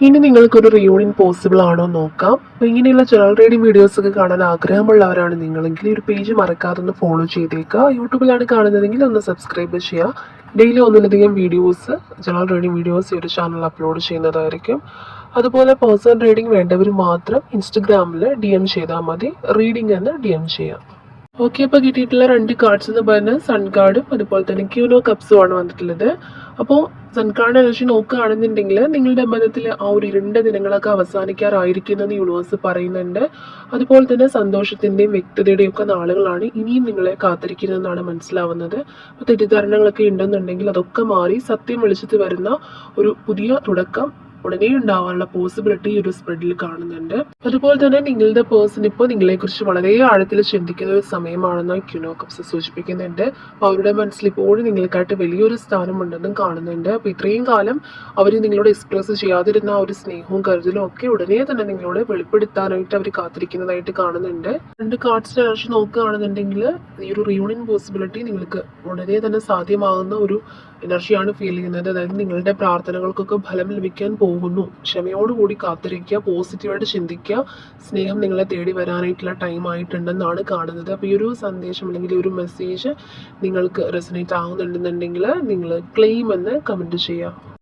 ഇനി നിങ്ങൾക്കൊരു reunion possible ആണോ നോക്കാം. അപ്പോൾ ഇങ്ങനെയുള്ള ജനറൽ റീഡിംഗ് വീഡിയോസ് ഒക്കെ കാണാൻ ആഗ്രഹമുള്ളവരാണ് നിങ്ങളെങ്കിൽ ഈ ഒരു പേജ് മറക്കാതെ ഒന്ന് ഫോളോ ചെയ്തേക്കുക. യൂട്യൂബിലാണ് കാണുന്നതെങ്കിൽ ഒന്ന് സബ്സ്ക്രൈബ് ചെയ്യുക. ഡെയിലി ഒന്നിലധികം വീഡിയോസ്, ജനറൽ റീഡിംഗ് വീഡിയോസ് ഈ ഒരു ചാനൽ അപ്ലോഡ് ചെയ്യുന്നതായിരിക്കും. അതുപോലെ പേഴ്സണൽ റീഡിംഗ് വേണ്ടവർ മാത്രം ഇൻസ്റ്റഗ്രാമിൽ DM ചെയ്താൽ മതി. റീഡിംഗ് എന്ന് DM ചെയ്യാം. ഓക്കെ, ഇപ്പോൾ കിട്ടിയിട്ടുള്ള 2 കാർഡ്സ് എന്ന് പറഞ്ഞാൽ സൺ കാർഡും അതുപോലെ തന്നെ ക്യൂനോ കപ്സും ആണ് വന്നിട്ടുള്ളത്. അപ്പോൾ സൺ കാർഡ് എനർജി നോക്കുകയാണെന്നുണ്ടെങ്കിൽ നിങ്ങളുടെ ബന്ധത്തിൽ ആ ഒരു ഇരുണ്ട ദിനങ്ങളൊക്കെ അവസാനിക്കാറായിരിക്കുമെന്ന് യൂണിവേഴ്സ് പറയുന്നുണ്ട്. അതുപോലെ തന്നെ സന്തോഷത്തിൻ്റെയും വ്യക്തതയുടെയും ഒക്കെ നാളുകളാണ് ഇനിയും നിങ്ങളെ കാത്തിരിക്കുന്നതെന്നാണ് മനസ്സിലാവുന്നത്. അപ്പോൾ തെറ്റിദ്ധാരണകളൊക്കെ ഉണ്ടെന്നുണ്ടെങ്കിൽ അതൊക്കെ മാറി സത്യം വെളിച്ചത്ത് വരുന്ന ഒരു പുതിയ തുടക്കം ഉടനെ ഉണ്ടാവാനുള്ള പോസിബിലിറ്റി ഒരു സ്പ്രെഡിൽ കാണുന്നുണ്ട്. അതുപോലെ തന്നെ നിങ്ങളുടെ പേഴ്സൺ ഇപ്പോൾ നിങ്ങളെക്കുറിച്ച് വളരെ ആഴത്തിൽ ചിന്തിക്കുന്ന ഒരു സമയമാണെന്ന് ക്യൂനോ കപ്സ് സൂചിപ്പിക്കുന്നുണ്ട്. അപ്പോൾ അവരുടെ മനസ്സിൽ ഇപ്പോഴും നിങ്ങൾക്കായിട്ട് വലിയൊരു സ്ഥാനമുണ്ടെന്നും കാണുന്നുണ്ട്. അപ്പോൾ ഇത്രയും കാലം അവർ നിങ്ങളോട് എക്സ്പ്രസ് ചെയ്യാതിരുന്ന ആ ഒരു സ്നേഹവും കരുതലും ഒക്കെ ഉടനെ തന്നെ നിങ്ങളോട് വെളിപ്പെടുത്താനായിട്ട് അവർ കാത്തിരിക്കുന്നതായിട്ട് കാണുന്നുണ്ട്. 2 കാർഡ്സിന്റെ എനർജി നോക്കുകയാണെന്നുണ്ടെങ്കിൽ ഈ ഒരു റിയൂണിയൻ പോസിബിലിറ്റി നിങ്ങൾക്ക് ഉടനെ തന്നെ സാധ്യമാകുന്ന ഒരു എനർജിയാണ് ഫീൽ ചെയ്യുന്നത്. അതായത് നിങ്ങളുടെ പ്രാർത്ഥനകൾക്കൊക്കെ ഫലം ലഭിക്കാൻ പോകുന്നു. ക്ഷമയോടുകൂടി കാത്തിരിക്കുക, പോസിറ്റീവായിട്ട് ചിന്തിക്കുക. സ്നേഹം നിങ്ങളെ തേടി വരാനായിട്ടുള്ള ടൈം ആയിട്ടുണ്ടെന്നാണ് കാണുന്നത്. അപ്പോൾ ഈ ഒരു സന്ദേശം അല്ലെങ്കിൽ ഒരു മെസ്സേജ് നിങ്ങൾക്ക് റെസനേറ്റ് ആകുന്നുണ്ടെന്നുണ്ടെങ്കിൽ നിങ്ങൾ ക്ലെയിം എന്ന് കമൻറ്റ് ചെയ്യുക.